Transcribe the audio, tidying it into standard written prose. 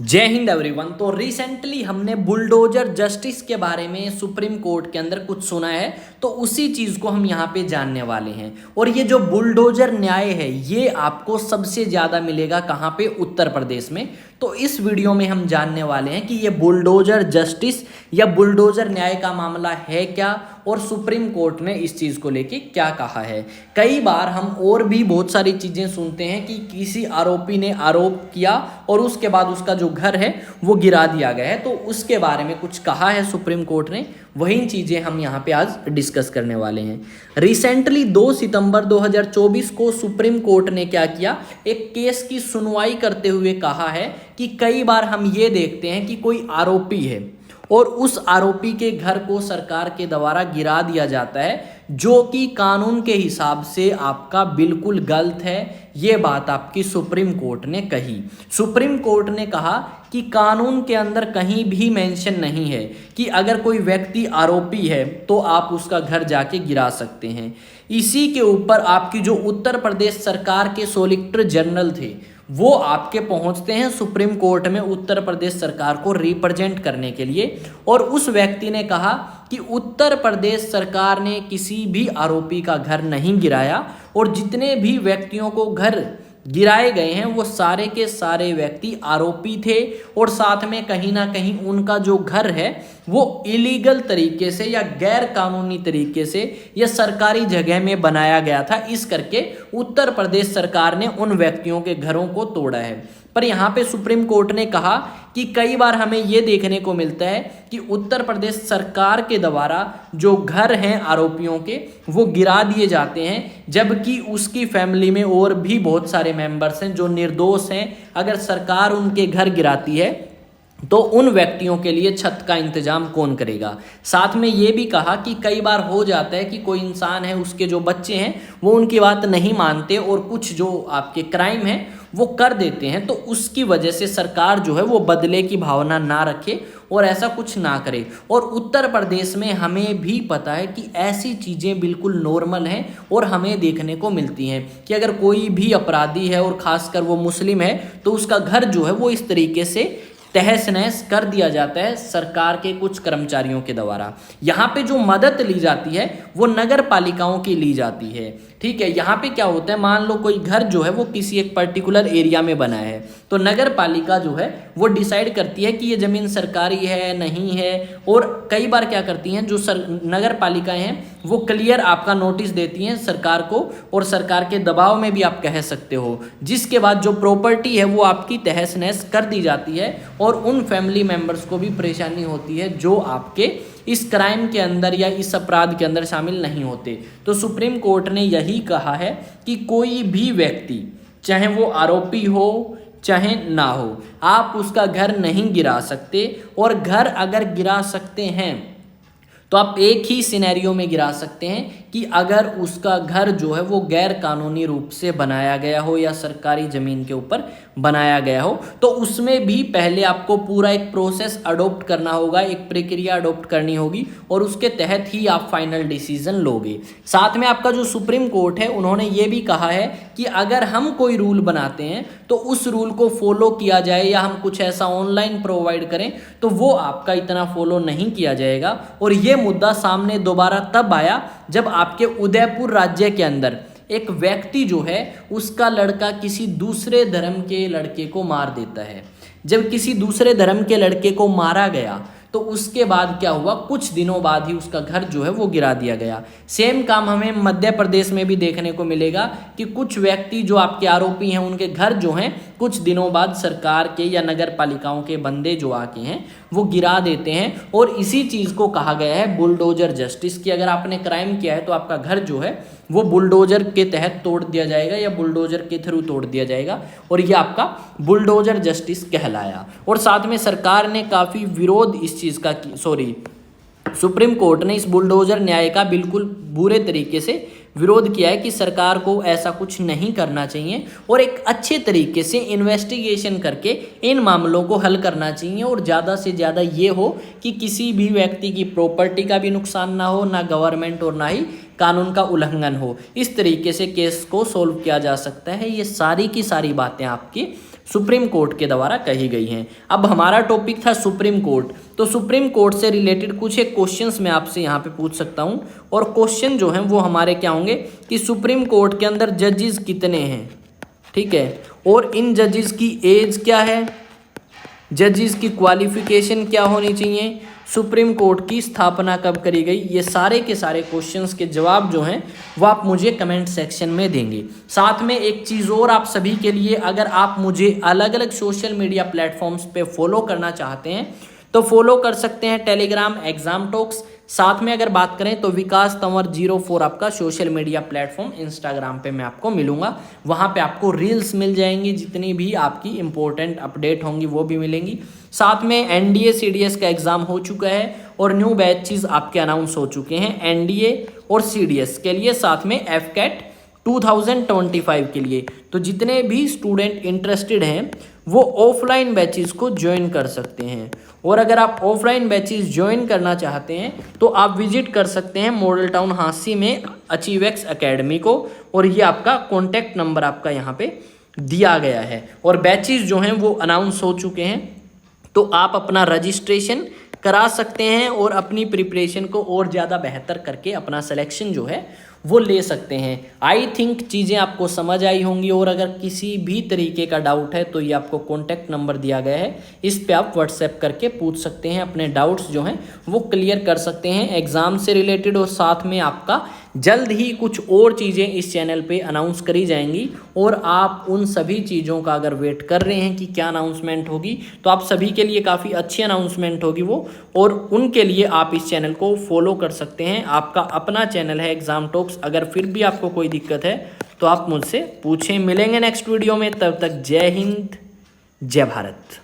जय हिंद एवरीवन। तो रिसेंटली हमने बुलडोजर जस्टिस के बारे में सुप्रीम कोर्ट के अंदर कुछ सुना है, तो उसी चीज़ को हम यहाँ पे जानने वाले हैं। और ये जो बुलडोजर न्याय है ये आपको सबसे ज़्यादा मिलेगा कहाँ पे? उत्तर प्रदेश में। तो इस वीडियो में हम जानने वाले हैं कि ये बुलडोजर जस्टिस या बुलडोजर न्याय का मामला है क्या, और सुप्रीम कोर्ट ने इस चीज़ को लेके क्या कहा है। कई बार हम और भी बहुत सारी चीज़ें सुनते हैं कि किसी आरोपी ने आरोप किया और उसके बाद उसका जो घर है वो गिरा दिया गया है, तो उसके बारे में कुछ कहा है सुप्रीम कोर्ट ने। वही चीज़ें हम यहाँ पे आज डिस्कस करने वाले हैं। रिसेंटली 2 सितंबर 2024 को सुप्रीम कोर्ट ने क्या किया, एक केस की सुनवाई करते हुए कहा है कि कई बार हम ये देखते हैं कि कोई आरोपी है और उस आरोपी के घर को सरकार के द्वारा गिरा दिया जाता है, जो कि कानून के हिसाब से आपका बिल्कुल गलत है। ये बात आपकी सुप्रीम कोर्ट ने कही। सुप्रीम कोर्ट ने कहा कि कानून के अंदर कहीं भी मेंशन नहीं है कि अगर कोई व्यक्ति आरोपी है तो आप उसका घर जाके गिरा सकते हैं। इसी के ऊपर आपकी जो उत्तर प्रदेश सरकार के सॉलिसिटर जनरल थे वो आपके पहुंचते हैं सुप्रीम कोर्ट में उत्तर प्रदेश सरकार को रिप्रेजेंट करने के लिए, और उस व्यक्ति ने कहा कि उत्तर प्रदेश सरकार ने किसी भी आरोपी का घर नहीं गिराया, और जितने भी व्यक्तियों को घर गिराए गए हैं वो सारे के सारे व्यक्ति आरोपी थे, और साथ में कहीं ना कहीं उनका जो घर है वो इलीगल तरीके से या गैर कानूनी तरीके से या सरकारी जगह में बनाया गया था। इस करके उत्तर प्रदेश सरकार ने उन व्यक्तियों के घरों को तोड़ा है। पर यहाँ पे सुप्रीम कोर्ट ने कहा कि कई बार हमें ये देखने को मिलता है कि उत्तर प्रदेश सरकार के द्वारा जो घर हैं आरोपियों के वो गिरा दिए जाते हैं, जबकि उसकी फैमिली में और भी बहुत सारे मेंबर्स हैं जो निर्दोष हैं। अगर सरकार उनके घर गिराती है तो उन व्यक्तियों के लिए छत का इंतजाम कौन करेगा। साथ में ये भी कहा कि कई बार हो जाता है कि कोई इंसान है, उसके जो बच्चे हैं वो उनकी बात नहीं मानते और कुछ जो आपके क्राइम है वो कर देते हैं, तो उसकी वजह से सरकार जो है वो बदले की भावना ना रखे और ऐसा कुछ ना करे। और उत्तर प्रदेश में हमें भी पता है कि ऐसी चीज़ें बिल्कुल नॉर्मल हैं और हमें देखने को मिलती हैं कि अगर कोई भी अपराधी है और ख़ासकर वो मुस्लिम है तो उसका घर जो है वो इस तरीके से तहस नहस कर दिया जाता है सरकार के कुछ कर्मचारियों के द्वारा। यहाँ पे जो मदद ली जाती है वो नगर पालिकाओं की ली जाती है। ठीक है, यहाँ पे क्या होता है, मान लो कोई घर जो है वो किसी एक पर्टिकुलर एरिया में बना है, तो नगर पालिका जो है वो डिसाइड करती है कि ये ज़मीन सरकारी है नहीं है। और कई बार क्या करती हैं जो नगर पालिकाएं हैं वो क्लियर आपका नोटिस देती हैं सरकार को, और सरकार के दबाव में भी आप कह सकते हो, जिसके बाद जो प्रॉपर्टी है वो आपकी तहस नहस कर दी जाती है, और उन फैमिली मेम्बर्स को भी परेशानी होती है जो आपके इस क्राइम के अंदर या इस अपराध के अंदर शामिल नहीं होते। तो सुप्रीम कोर्ट ने यही कहा है कि कोई भी व्यक्ति, चाहे वो आरोपी हो चाहे ना हो, आप उसका घर नहीं गिरा सकते। और घर अगर गिरा सकते हैं तो आप एक ही सिनेरियो में गिरा सकते हैं कि अगर उसका घर जो है वो गैर कानूनी रूप से बनाया गया हो या सरकारी ज़मीन के ऊपर बनाया गया हो, तो उसमें भी पहले आपको पूरा एक प्रोसेस अडोप्ट करना होगा, एक प्रक्रिया अडोप्ट करनी होगी, और उसके तहत ही आप फाइनल डिसीजन लोगे। साथ में आपका जो सुप्रीम कोर्ट है उन्होंने ये भी कहा है कि अगर हम कोई रूल बनाते हैं तो उस रूल को फॉलो किया जाए, या हम कुछ ऐसा ऑनलाइन प्रोवाइड करें तो वो आपका इतना फॉलो नहीं किया जाएगा। और ये मुद्दा सामने दोबारा तब आया जब आपके उदयपुर राज्य के अंदर एक व्यक्ति जो है उसका लड़का किसी दूसरे धर्म के लड़के को मार देता है। जब किसी दूसरे धर्म के लड़के को मारा गया तो उसके बाद क्या हुआ, कुछ दिनों बाद ही उसका घर जो है वो गिरा दिया गया। सेम काम हमें मध्य प्रदेश में भी देखने को मिलेगा कि कुछ व्यक्ति जो आपके आरोपी हैं उनके घर जो हैं कुछ दिनों बाद सरकार के या नगर पालिकाओं के बंदे जो आके हैं वो गिरा देते हैं। और इसी चीज़ को कहा गया है बुलडोजर जस्टिस की। अगर आपने क्राइम किया है तो आपका घर जो है वो बुलडोजर के तहत तोड़ दिया जाएगा या बुलडोजर के थ्रू तोड़ दिया जाएगा, और ये आपका बुलडोजर जस्टिस कहलाया। और साथ में सरकार ने काफ़ी विरोध इस चीज़ का सुप्रीम कोर्ट ने इस बुलडोजर न्याय का बिल्कुल बुरे तरीके से विरोध किया है कि सरकार को ऐसा कुछ नहीं करना चाहिए, और एक अच्छे तरीके से इन्वेस्टिगेशन करके इन मामलों को हल करना चाहिए। और ज़्यादा से ज़्यादा ये हो कि किसी भी व्यक्ति की प्रॉपर्टी का भी नुकसान ना हो, ना गवर्नमेंट और ना ही कानून का उल्लंघन हो। इस तरीके से केस को सोल्व किया जा सकता है। ये सारी की सारी बातें आपकी सुप्रीम कोर्ट के द्वारा कही गई हैं। अब हमारा टॉपिक था सुप्रीम कोर्ट, तो सुप्रीम कोर्ट से रिलेटेड कुछ एक क्वेश्चंस मैं आपसे यहाँ पे पूछ सकता हूँ। और क्वेश्चन जो हैं वो हमारे क्या होंगे कि सुप्रीम कोर्ट के अंदर जजेस कितने हैं, ठीक है, और इन जजेस की एज क्या है, जजेस की क्वालिफिकेशन क्या होनी चाहिए, सुप्रीम कोर्ट की स्थापना कब करी गई, ये सारे के सारे क्वेश्चंस के जवाब जो हैं वो आप मुझे कमेंट सेक्शन में देंगे। साथ में एक चीज़ और आप सभी के लिए, अगर आप मुझे अलग अलग सोशल मीडिया प्लेटफॉर्म्स पे फॉलो करना चाहते हैं तो फॉलो कर सकते हैं टेलीग्राम एग्जाम टॉक्स। साथ में अगर बात करें तो विकास तंवर 04 आपका सोशल मीडिया प्लेटफॉर्म इंस्टाग्राम पे मैं आपको मिलूंगा, वहाँ पे आपको रील्स मिल जाएंगी, जितनी भी आपकी इंपॉर्टेंट अपडेट होंगी वो भी मिलेंगी। साथ में एनडीए सीडीएस का एग्जाम हो चुका है और न्यू बैचेस आपके अनाउंस हो चुके हैं एनडीए और सीडीएस के लिए, साथ में एफकेट 2025 के लिए। तो जितने भी स्टूडेंट इंटरेस्टेड हैं वो ऑफलाइन बैचेस को ज्वाइन कर सकते हैं। और अगर आप ऑफलाइन बैचेस ज्वाइन करना चाहते हैं तो आप विजिट कर सकते हैं मॉडल टाउन हांसी में अचीवेक्स एकेडमी को, और ये आपका कॉन्टैक्ट नंबर आपका यहाँ पे दिया गया है। और बैचेस जो हैं वो अनाउंस हो चुके हैं, तो आप अपना रजिस्ट्रेशन करा सकते हैं और अपनी प्रिपरेशन को और ज़्यादा बेहतर करके अपना सिलेक्शन जो है वो ले सकते हैं। आई थिंक चीज़ें आपको समझ आई होंगी, और अगर किसी भी तरीके का डाउट है तो ये आपको कॉन्टैक्ट नंबर दिया गया है, इस पे आप व्हाट्सएप करके पूछ सकते हैं, अपने डाउट्स जो हैं वो क्लियर कर सकते हैं एग्ज़ाम से रिलेटेड। और साथ में आपका जल्द ही कुछ और चीज़ें इस चैनल पे अनाउंस करी जाएंगी, और आप उन सभी चीज़ों का अगर वेट कर रहे हैं कि क्या अनाउंसमेंट होगी, तो आप सभी के लिए काफ़ी अच्छी अनाउंसमेंट होगी वो, और उनके लिए आप इस चैनल को फॉलो कर सकते हैं। आपका अपना चैनल है एग्जाम टॉक्स। अगर फिर भी आपको कोई दिक्कत है तो आप मुझसे पूछें। मिलेंगे नेक्स्ट वीडियो में, तब तक जय हिंद, जय भारत।